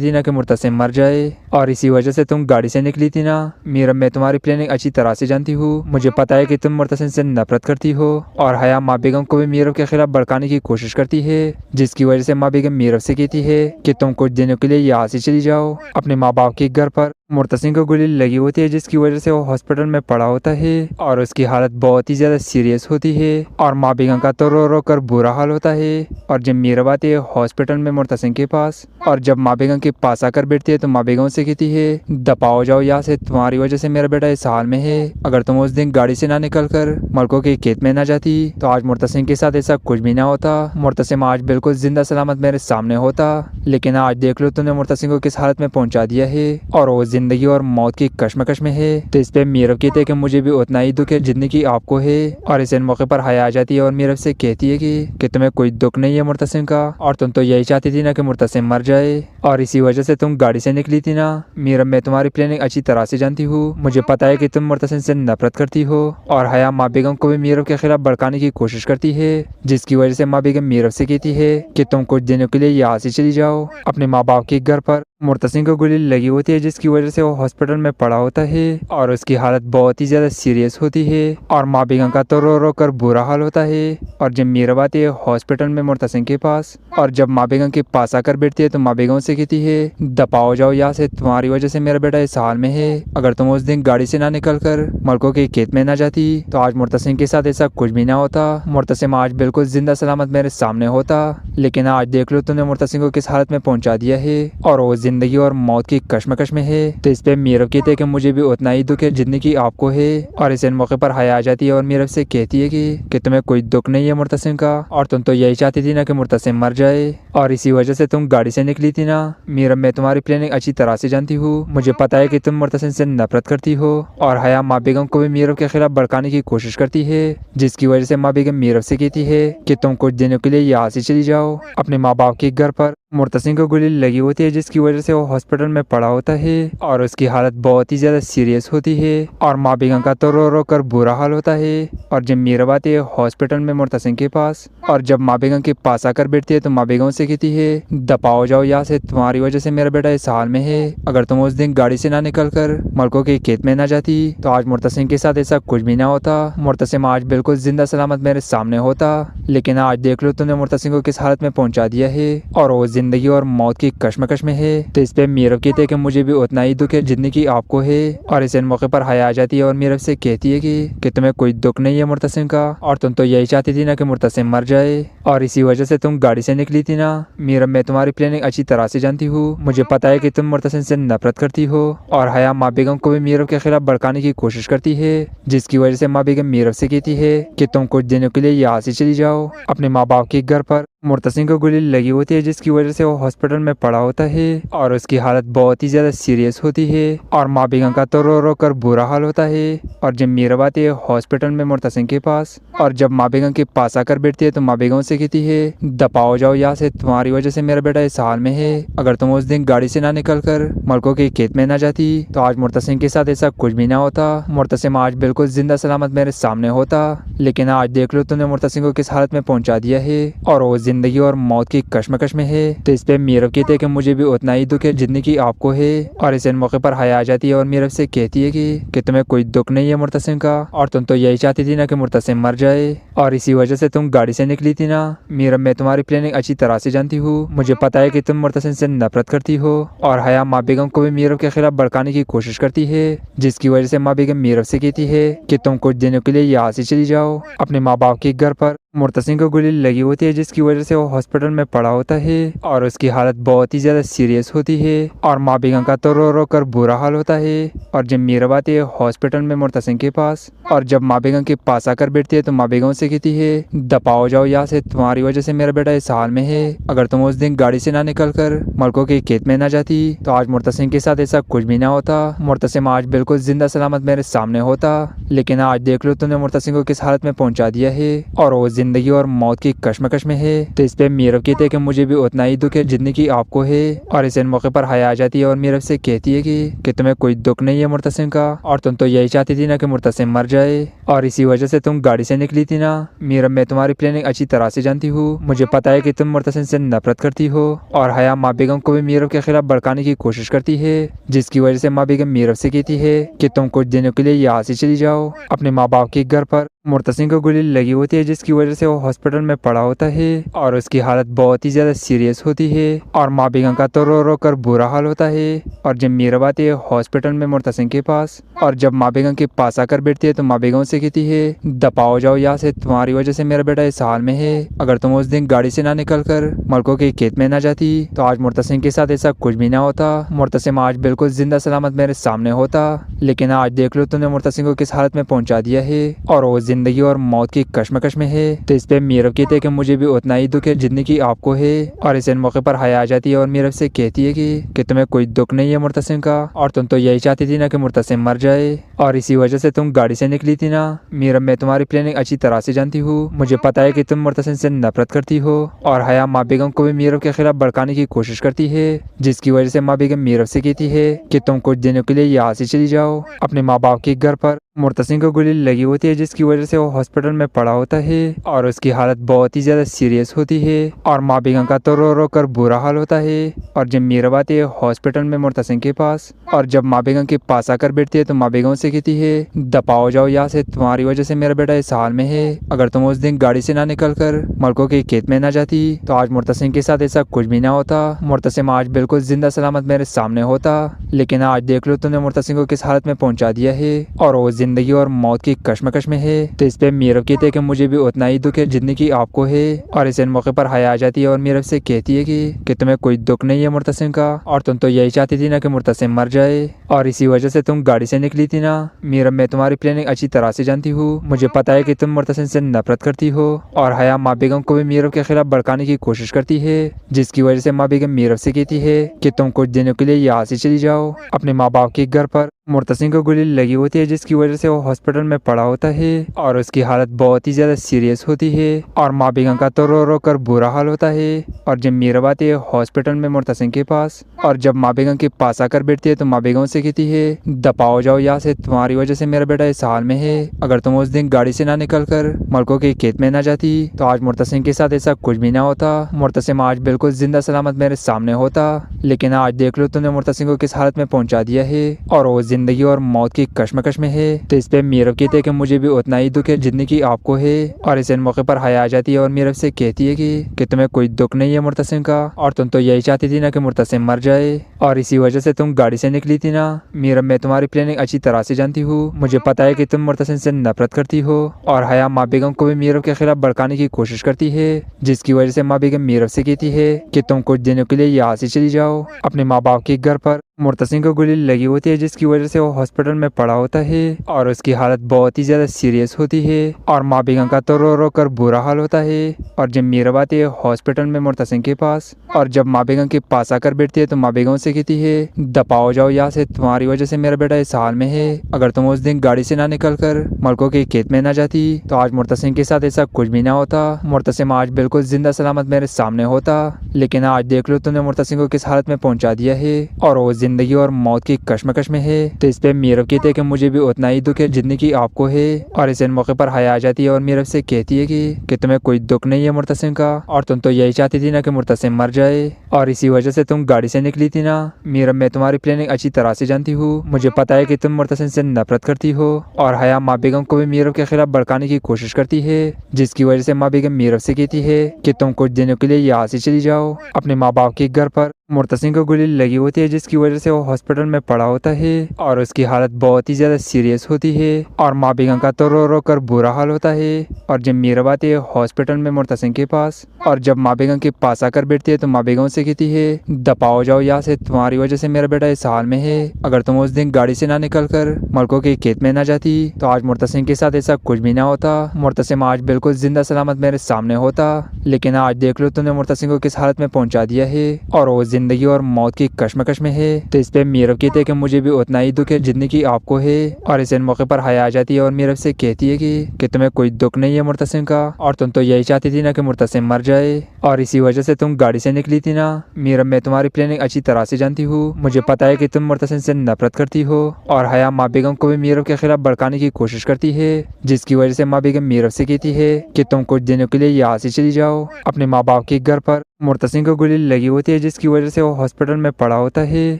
थी ना कि मुर्तसिम मर जाए, और इसी वजह से तुम गाड़ी से निकली थी ना। मीरब, मैं तुम्हारी प्लानिंग अच्छी तरह से जानती हूँ। मुझे पता है कि तुम मुर्तसिम से नफरत करती हो। और हया माँ बेगम को भी मीरब के खिलाफ भड़काने की कोशिश करती है, जिसकी वजह से माँ बेगम मीरब से कहती है कि तुम कुछ दिनों के लिए यहाँ से चली जाओ अपने माँ बाप के घर पर। मुर्तसिम को गोली लगी होती है, जिसकी वजह से वो हॉस्पिटल में पड़ा होता है और उसकी हालत बहुत ही ज्यादा सीरियस होती है। और माँ बेगम का तो रो रो कर बुरा हाल होता है। और जब मीरब आती है हॉस्पिटल में मुर्तसिम के पास, और जब माँ बेगम के पास आकर बैठती है तो माँ बेगम से कहती है दफाओ जाओ यहाँ से, तुम्हारी वजह से मेरा बेटा इस हाल में है। अगर तुम उस दिन गाड़ी से ना निकल कर मलकों के खेत में ना जाती तो आज मुर्तसिम के साथ ऐसा कुछ भी ना होता। मुर्तसिम आज बिल्कुल जिंदा सलामत मेरे सामने होता। लेकिन आज देख लो तुमने मुर्तसिम को किस हालत में पहुंचा दिया है, और वो जिंदगी और मौत की कश्मकश में है। तो इस पे मीरब कहते हैं कि मुझे भी उतना ही दुख है जितनी की आपको है। और इस मौके पर हया आ जाती है और मीरब से कहती है कि तुम्हें कोई दुख नहीं है मुर्तसिम का, और तुम तो यही चाहती थी ना कि मुर्तसिम मर जाए, और इसी वजह से तुम गाड़ी से निकली थी ना। मीरब, मैं तुम्हारी प्लानिंग अच्छी तरह से जानती हूँ। मुझे पता है कि तुम मुर्तसिम से नफरत करती हो। और हया माँ बेगम को भी मीरब के खिलाफ भड़काने की कोशिश करती है, जिसकी वजह से माँ बेगम मीरब से कहती है कि तुम कुछ दिनों के लिए यहाँ से चली जाओ अपने माँ बाप के घर पर। मुर्तसिम को गोली लगी होती है, जिसकी वजह से वो हॉस्पिटल में पड़ा होता है और उसकी हालत बहुत ही ज्यादा सीरियस होती है। और माँ बेगम का तो रो रो कर बुरा हाल होता है। और जब मीरब आती है हॉस्पिटल में मुर्तसिम के पास, और जब माँ बेगम के पास आकर बैठती है तो माँ बेगम से कहती है दफाओ जाओ यहाँ से, तुम्हारी वजह से मेरा बेटा इस हाल में है। अगर तुम उस दिन गाड़ी से ना निकल कर मलकों के खेत में ना जाती तो आज मुर्तसिम के साथ ऐसा कुछ भी ना होता। मुर्तसिम आज बिल्कुल जिंदा सलामत मेरे सामने होता। लेकिन आज देख लो तुमने मुर्तसिम को किस हालत में पहुंचा दिया है, और वो जिंदगी और मौत की कश्मकश में है। तो इस पे मीरब कहते हैं कि मुझे भी उतना ही दुख है जितनी की आपको है। और इस मौके पर हया आ जाती है और मीरब से कहती है कि तुम्हें कोई दुख नहीं है मुर्तसिम का, और तुम तो यही चाहती थी ना कि मुर्तसिम मर जाए, और इसी वजह से तुम गाड़ी से निकली थी ना। मीरब, मैं तुम्हारी प्लानिंग अच्छी तरह से जानती हूँ। मुझे पता है कि तुम मुर्तसिम से नफरत करती हो। और हया माँ बेगम को भी मीरब के खिलाफ भड़काने की कोशिश करती है, जिसकी वजह से माँ बेगम मीरब से कहती है कि तुम कुछ दिनों के लिए यहाँ से चली जाओ अपने माँ बाप के घर पर। मुर्तसिम को गोली लगी होती है, जिसकी वजह से वो हॉस्पिटल में पड़ा होता है और उसकी हालत बहुत ही ज्यादा सीरियस होती है। और माँ बेगम का तो रो रो कर बुरा हाल होता है। और जब मीरब आती है हॉस्पिटल में मुर्तसिम के पास, और जब माँ बेगम के पास आकर बैठती है तो माँ बेगम से कहती है दफाओ जाओ यहाँ से, तुम्हारी वजह से मेरा बेटा इस हाल में है। अगर तुम उस दिन गाड़ी से ना निकल कर मलकों के खेत में ना जाती तो आज मुर्तसिम के साथ ऐसा कुछ भी ना होता। मुर्तसिम आज बिल्कुल जिंदा सलामत मेरे सामने होता। लेकिन आज देख लो तुमने मुर्तसिम को किस हालत में पहुंचा दिया है, और वो जिंदगी और मौत की कश्मकश में है। तो इस पे मीरव कहते हैं कि मुझे भी उतना ही दुख है जितनी की आपको है। और इस मौके पर हया आ जाती है और मीरव से कहती है कि तुम्हें कोई दुख नहीं है मुर्तसिम का, और तुम तो यही चाहती थी ना कि मुर्तसिम मर जाए, और इसी वजह से तुम गाड़ी से निकली थी ना। मीरव, मैं तुम्हारी प्लानिंग अच्छी तरह से जानती हूँ। मुझे पता है कि तुम मुर्तसिम से नफरत करती हो। और हया माँ बेगम को भी मीरव के खिलाफ भड़काने की कोशिश करती है, जिसकी वजह से माँ बेगम मीरव से कहती है कि तुम कुछ दिनों के लिए यहाँ से चली जाओ अपने माँ बाप के घर पर। मुर्तसिम को गोली लगी होती है, जिसकी वजह से वो हॉस्पिटल में पड़ा होता है और उसकी हालत बहुत ही ज्यादा सीरियस होती है। और माँ बेगम का तो रो रो कर बुरा हाल होता है। और जब मीरव आती है हॉस्पिटल में मुर्तसिम के पास, और जब माँ बेगम के पास आकर बैठती है तो माँ बेगम से कहती है दफाओ जाओ यहाँ से, तुम्हारी वजह से मेरा बेटा इस हाल में है। अगर तुम उस दिन गाड़ी से ना निकल कर मलकों के खेत में ना जाती तो आज मुर्तसिम के साथ ऐसा कुछ भी ना होता। मुर्तसिम आज बिल्कुल जिंदा सलामत मेरे सामने होता। लेकिन आज देख लो तुमने मुर्तसिम को किस हालत में पहुंचा दिया है, और वो जिंदगी और मौत की कश्मकश में है। तो इस पे मीरव कहते हैं कि मुझे भी उतना ही दुख है जितनी की आपको है। और इस मौके पर हया आ जाती है और मीरव से कहती है कि तुम्हें कोई दुख नहीं है मुर्तसिम का, और तुम तो यही चाहती थी ना कि मुर्तसिम मर जाए, और इसी वजह से तुम गाड़ी से निकली थी ना। मीरव, मैं तुम्हारी प्लानिंग अच्छी तरह से जानती हूँ। मुझे पता है कि तुम मुर्तसिम से नफरत करती हो। और हया माँ बेगम को भी मीरव के खिलाफ भड़काने की कोशिश करती है, जिसकी वजह से माँ बेगम मीरव से कहती है कि तुम कुछ दिनों के लिए यहाँ से चली जाओ अपने माँ बाप के घर पर। मुर्तसिम को गोली लगी होती है, जिसकी वजह से वो हॉस्पिटल में पड़ा होता है और उसकी हालत बहुत ही ज्यादा सीरियस होती है। और माँ बेगम का तो रो रो कर बुरा हाल होता है। और जब मीरव आती है हॉस्पिटल में मुर्तसिम के पास, और जब माँ बेगम के पास आकर बैठती है तो माँ बेगम से कहती है दफाओ जाओ यहाँ से, तुम्हारी वजह से मेरा बेटा इस हाल में है। अगर तुम उस दिन गाड़ी से ना निकल कर मलकों के खेत में ना जाती तो आज मुर्तसिम के साथ ऐसा कुछ भी ना होता। मुर्तसिम आज बिल्कुल जिंदा सलामत मेरे सामने होता। लेकिन आज देख लो तुमने मुर्तसिम को किस हालत में पहुंचा दिया है, और वो जिंदगी और मौत की कश्मकश में है। तो इस पे मीरव कहते हैं कि मुझे भी उतना ही दुख है जितनी की आपको है। और इस मौके पर हया आ जाती है और मीरव से कहती है कि तुम्हें कोई दुख नहीं है मुर्तसिम का, और तुम तो यही चाहती थी ना कि मुर्तसिम मर जाए, और इसी वजह से तुम गाड़ी से निकली थी ना। मीरव, मैं तुम्हारी प्लानिंग अच्छी तरह से जानती हूँ। मुझे पता है कि तुम मुर्तसिम से नफरत करती हो। और हया माँ बेगम को भी मीरव के खिलाफ भड़काने की कोशिश करती है, जिसकी वजह से माँ बेगम मीरव से कहती है कि तुम कुछ दिनों के लिए यहाँ से चली जाओ अपने माँ बाप के घर पर। मुर्तसिम को गोली लगी होती है, जिसकी वजह से वो हॉस्पिटल में पड़ा होता है और उसकी हालत बहुत ही ज्यादा सीरियस होती है। और माँ बेगम का तो रो रो कर बुरा हाल होता है। और जब मीरव आती है हॉस्पिटल में मुर्तसिम के पास, और जब माँ बेगम के पास आकर बैठती है तो माँ बेगम से कहती है दफाओ जाओ यहाँ से, तुम्हारी वजह से मेरा बेटा इस हाल में है। अगर तुम उस दिन गाड़ी से ना निकल कर मलकों के खेत में ना जाती तो आज मुर्तसिम के साथ ऐसा कुछ भी ना होता। मुर्तसिम आज बिल्कुल जिंदा सलामत मेरे सामने होता। लेकिन आज देख लो तुमने मुर्तसिम को किस हालत में पहुंचा दिया है, और वो जिंदगी और मौत की कश्मकश में है। तो इस पे मीरव कहते हैं कि मुझे भी उतना ही दुख है जितनी की आपको है। और इस मौके पर हया आ जाती है और मीरव से कहती है कि तुम्हें कोई दुख नहीं है मुर्तसिम का, और तुम तो यही चाहती थी ना कि मुर्तसिम मर जाए, और इसी वजह से तुम गाड़ी से निकली थी ना। मीरव, मैं तुम्हारी प्लानिंग अच्छी तरह से जानती हूँ। मुझे पता है कि तुम मुर्तसिम से नफरत करती हो। और हया माँ बेगम को भी मीरव के खिलाफ भड़काने की कोशिश करती है, जिसकी वजह से माँ बेगम मीरव से कहती है कि तुम कुछ दिनों के लिए यहाँ से चली जाओ अपने माँ बाप के घर पर। मुर्तसिम को गोली लगी होती है, जिसकी वजह से वो हॉस्पिटल में पड़ा होता है और उसकी हालत बहुत ही ज्यादा सीरियस होती है। और माँ बेगम का तो रो रो कर बुरा हाल होता है। और जब मीरव आती है हॉस्पिटल में मुर्तसिम के पास, और जब माँ बेगम के पास आकर बैठती है तो माँ बेगम से कहती है दफाओ जाओ यहाँ से, तुम्हारी वजह से मेरा बेटा इस हाल में है। अगर तुम उस दिन गाड़ी से ना निकल कर मलकों के खेत में ना जाती तो आज मुर्तसिम के साथ ऐसा कुछ भी ना होता। मुर्तसिम आज बिल्कुल जिंदा सलामत मेरे सामने होता। लेकिन आज देख लो तुमने मुर्तसिम को किस हालत में पहुंचा दिया है, और वो जिंदगी और मौत की कश्मकश में है। तो इस पे मीरव कहते हैं कि मुझे भी उतना ही दुख है जितनी की आपको है। और इस मौके पर हया आ जाती है और मीरव से कहती है कि तुम्हें कोई दुख नहीं है मुर्तसिम का, और तुम तो यही चाहती थी ना कि मुर्तसिम मर जाए, और इसी वजह से तुम गाड़ी से निकली थी ना। मीरव, मैं तुम्हारी प्लानिंग अच्छी तरह से जानती हूँ। मुझे पता है कि तुम मुर्तसिम से नफरत करती हो। और हया माँ बेगम को भी मीरव के खिलाफ भड़काने की कोशिश करती है, जिसकी वजह से माँ बेगम मीरव से कहती है कि तुम कुछ दिनों के लिए यहाँ से चली जाओ अपने माँ बाप के घर पर। मुर्तसिम को गोली लगी होती है, जिसकी वजह से वो हॉस्पिटल में पड़ा होता है और उसकी हालत बहुत ही ज्यादा सीरियस होती है। और माँ बेगम का तो रो रो कर बुरा हाल होता है। और जब मीरव आती है हॉस्पिटल में मुर्तसिम के पास, और जब माँ बेगम के पास आकर बैठती है तो माँ बेगम से कहती है दफाओ जाओ यहाँ से, तुम्हारी वजह से मेरा बेटा इस हाल में है। अगर तुम उस दिन गाड़ी से ना निकल कर मलकों के खेत में ना जाती तो आज मुर्तसिम के साथ ऐसा कुछ भी ना होता। मुर्तसिम आज बिल्कुल जिंदा सलामत मेरे सामने होता। लेकिन आज देख लो तुमने मुर्तसिम को किस हालत में पहुंचा दिया है, और वो जिंदगी और मौत की कश्मकश में है। तो इस पे मीरब कहते हैं कि मुझे भी उतना ही दुख है जितनी की आपको है। और इस मौके पर हया आ जाती है और मीरब से कहती है कि तुम्हें कोई दुख नहीं है मुर्तसिम का, और तुम तो यही चाहती थी ना कि मुर्तसिम मर जाए, और इसी वजह से तुम गाड़ी से निकली थी ना। मीरब, मैं तुम्हारी प्लानिंग अच्छी तरह से जानती हूँ। मुझे पता है कि तुम मुर्तसिम से नफरत करती हो। और हया माँ बेगम को भी मीरब के खिलाफ भड़काने की कोशिश करती है, जिसकी वजह से माँ बेगम मीरब से कहती है कि तुम कुछ दिनों के लिए यहाँ से चली जाओ अपने माँ बाप के घर पर। मुर्तसिम को गोली लगी होती है, जिसकी वजह से वो हॉस्पिटल में पड़ा होता है और उसकी हालत बहुत ही ज्यादा सीरियस होती है। और माँ बेगम का तो रो रो कर बुरा हाल होता है। और जब मीरब आती है हॉस्पिटल में मुर्तसिम के पास, और जब माँ बेगम के पास आकर बैठती है तो माँ बेगम से कहती है दफाओ जाओ यहाँ से, तुम्हारी वजह से मेरा बेटा इस हाल में है। अगर तुम उस दिन गाड़ी से ना निकल कर मलकों के खेत में ना जाती तो आज मुर्तसिम के साथ ऐसा कुछ भी ना होता। मुर्तसिम आज बिल्कुल जिंदा सलामत मेरे सामने होता। लेकिन आज देख लो तुमने मुर्तसिम को किस हालत में पहुंचा दिया है, और वो जिंदगी और मौत की कश्मकश में है। तो इस पे मीरब कहते हैं कि मुझे भी उतना ही दुख है जितनी की आपको है। और इस मौके पर हया आ जाती है और मीरब से कहती है कि तुम्हें कोई दुख नहीं है मुर्तसिम का, और तुम तो यही चाहती थी ना कि मुर्तसिम मर जाए, और इसी वजह से तुम गाड़ी से निकली थी ना। मीरब, मैं तुम्हारी प्लानिंग अच्छी तरह से जानती हूँ। मुझे पता है कि तुम मुर्तसिम से नफरत करती हो। और हया माँ बेगम को भी मीरब के खिलाफ भड़काने की कोशिश करती है, जिसकी वजह से माँ बेगम मीरब से कहती है कि तुम कुछ दिनों के लिए यहाँ से चली जाओ अपने माँ बाप के घर पर। मुर्तसिम को गोली लगी होती है, जिसकी वजह से वो हॉस्पिटल में पड़ा होता है और उसकी हालत बहुत ही ज्यादा सीरियस होती है। और माँ बेगम का तो रो रो कर बुरा हाल होता है। और जब मीरब आती है हॉस्पिटल में मुर्तसिम के पास, और जब माँ बेगम के पास आकर बैठती है तो माँ बेगम से कहती है दफाओ जाओ यहाँ से, तुम्हारी वजह से मेरा बेटा इस हाल में है। अगर तुम उस दिन गाड़ी से ना निकल कर मलकों के खेत में ना जाती तो आज मुर्तसिम के साथ ऐसा कुछ भी ना होता। मुर्तसिम आज बिल्कुल जिंदा सलामत मेरे सामने होता। लेकिन आज देख लो तुमने मुर्तसिम को किस हालत में पहुंचा दिया है, और वो जिंदगी और मौत की कश्मकश में है। तो इस पे मीरब कहते हैं कि मुझे भी उतना ही दुख है जितनी की आपको है। और इस मौके पर हया आ जाती है और मीरब से कहती है कि तुम्हें कोई दुख नहीं है मुर्तसिम का, और तुम तो यही चाहती थी ना कि मुर्तसिम मर जाए, और इसी वजह से तुम गाड़ी से निकली थी ना। मीरब, मैं तुम्हारी प्लानिंग अच्छी तरह से जानती हूँ। मुझे पता है कि तुम मुर्तसिम से नफरत करती हो। और हया माँ बेगम को भी मीरब के खिलाफ भड़काने की कोशिश करती है, जिसकी वजह से माँ बेगम मीरब से कहती है कि तुम कुछ दिनों के लिए यहाँ से चली जाओ अपने माँ बाप के घर पर। मुर्तसिम को गोली लगी होती है, जिसकी वजह से वो हॉस्पिटल में पड़ा होता है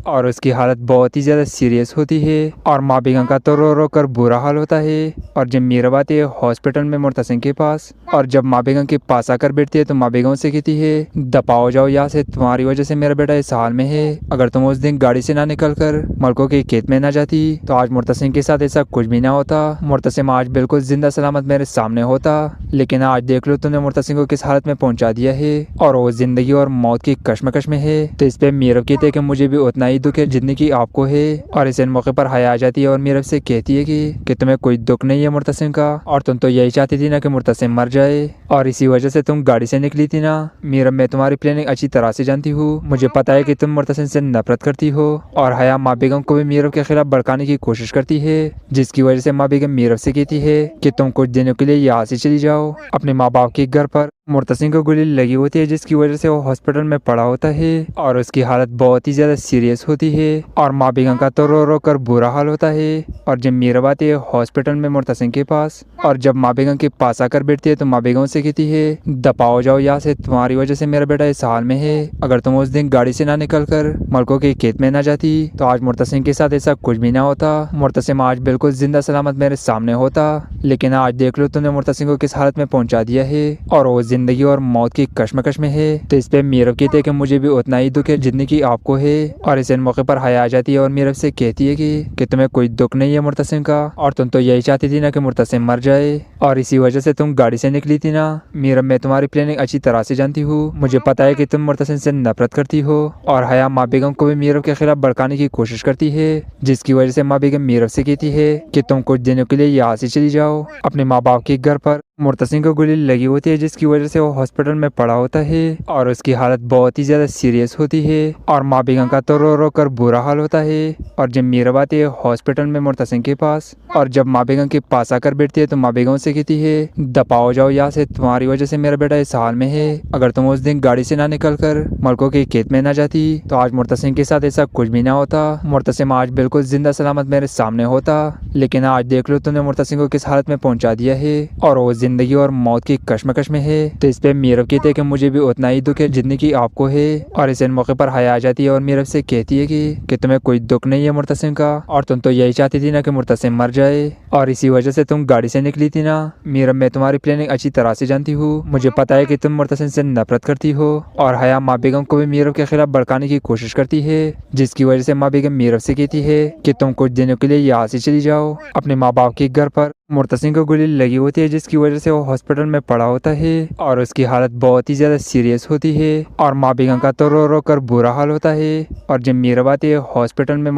और उसकी हालत बहुत ही ज्यादा सीरियस होती है। और माँ बेगम का तो रो रो कर बुरा हाल होता है। और जब मीरब आती है हॉस्पिटल में मुर्तसिम के पास, और जब माँ बेगम के पास आकर बैठती है तो माँ बेगम से कहती है दफाओ जाओ यहाँ से, तुम्हारी वजह से मेरा बेटा इस हाल में है। अगर तुम उस दिन गाड़ी से ना निकल कर मलकों के खेत में ना जाती तो आज मुर्तसिम के साथ ऐसा कुछ भी ना होता। मुर्तसिम आज बिल्कुल जिंदा सलामत मेरे सामने होता। लेकिन आज देख लो तुमने मुर्तसिम को किस हालत में पहुंचा दिया है, और वो जिंदगी और मौत की कश्मकश में है। तो इस पे मीरब कहते हैं कि मुझे भी उतना ही दुख है जितनी की आपको है। और इस मौके पर हया आ जाती है और मीरब से कहती है कि तुम्हें कोई दुख नहीं है मुर्तसिम का, और तुम तो यही चाहती थी ना कि मुर्तसिम मर जाए, और इसी वजह से तुम गाड़ी से निकली थी ना। मीरब, मैं तुम्हारी प्लानिंग अच्छी तरह से जानती हूँ। मुझे पता है कि तुम मुर्तसिम से नफरत करती हो। और हया माँ बेगम को भी मीरब के खिलाफ भड़काने की कोशिश करती है, जिसकी वजह से माँ बेगम मीरब से कहती है कि तुम कुछ दिनों के लिए यहाँ से चली जाओ अपने माँ बाप के घर पर। मुर्तसिम को गोली लगी होती है, जिसकी वजह से वो हॉस्पिटल में पड़ा होता है और उसकी हालत बहुत ही ज्यादा सीरियस होती है। और माँ बेगम का तो रो रो कर बुरा हाल होता है। और जब मीरब आती है हॉस्पिटल में मुर्तसिम के पास, और जब माँ बेगम के पास आकर बैठती है तो माँ बेगम से कहती है दफाओ जाओ यहाँ से, तुम्हारी वजह से मेरा बेटा इस हाल में है। अगर तुम उस दिन गाड़ी से ना निकल कर मलकों के खेत में ना जाती तो आज मुर्तसिम के साथ ऐसा कुछ भी ना होता। मुर्तसिम आज बिल्कुल जिंदा सलामत मेरे सामने होता। लेकिन आज देख लो तुमने मुर्तसिम को किस हालत में पहुंचा दिया है, और वो जिंदगी और मौत की कश्मकश में है। तो इस पे मीरब कहते हैं कि मुझे भी उतना ही दुख है जितनी की आपको है। और इस मौके पर हया आ जाती है और मीरब से कहती है कि तुम्हें कोई दुख नहीं है मुर्तसिम का, और तुम तो यही चाहती थी ना कि मुर्तसिम मर जाए, और इसी वजह से तुम गाड़ी से निकली थी ना। मीरब, मैं तुम्हारी प्लानिंग अच्छी तरह से जानती हूँ। मुझे पता है कि तुम मुर्तसिम से नफरत करती हो। और हया माँ बेगम को भी मीरब के खिलाफ भड़काने की कोशिश करती है, जिसकी वजह से माँ बेगम मीरब से कहती है कि तुम कुछ दिनों के लिए यहाँ से चली जाओ अपने माँ बाप के घर पर। मुर्तसिम को गोली लगी होती है, जिसकी वजह से वो हॉस्पिटल में पड़ा होता है और उसकी हालत बहुत ही ज्यादा सीरियस होती है। और माँ बेगम का तो रो रो कर बुरा हाल होता है। और जब मीरब आती है हॉस्पिटल में मुर्तसिम के पास, और जब माँ बेगम के पास आकर बैठती है तो माँ बेगम से से कहती है, दपाओ जाओ यहाँ से, तुम्हारी वजह से मेरा बेटा इस हाल में है। अगर तुम उस दिन गाड़ी से ना निकल कर मलकों के खेत में ना जाती तो आज मुर्तसिम के साथ ऐसा कुछ भी ना होता। मुर्तसिम आज बिल्कुल जिंदा सलामत मेरे सामने होता। लेकिन आज देख लो तुमने मुर्तसिम को किस हालत में पहुंचा दिया है और वो जिंदगी और मौत की कश्मकश में है। तो इस पे मीरब कहते हैं कि मुझे भी उतना ही दुख है जितनी की आपको है। और इस मौके पर हया आ जाती है और मीरब से कहती है कि तुम्हें कोई दुख नहीं है मुर्तसिम का, और तुम तो यही चाहती थी ना कि मुर्तसिम मर जाए, और इसी वजह से तुम गाड़ी से निकली थी ना। मीरब, मैं तुम्हारी प्लानिंग अच्छी तरह से जानती हूँ। मुझे पता है कि तुम मुर्तसिम से नफरत करती हो। और हया माँ बेगम को भी मीरब के खिलाफ भड़काने की कोशिश करती है, जिसकी वजह से माँ बेगम मीरब से कहती है कि तुम कुछ दिनों के लिए यहाँ से चली जाओ अपने माँ बाप के घर पर। मुर्तसिम को गोली लगी होती है, जिसकी वजह से वो हॉस्पिटल में पड़ा होता है और उसकी हालत बहुत ही ज्यादा सीरियस होती है। और माँ बेगम का तो रो रो कर बुरा हाल होता है। और जब मीरब आती है हॉस्पिटल में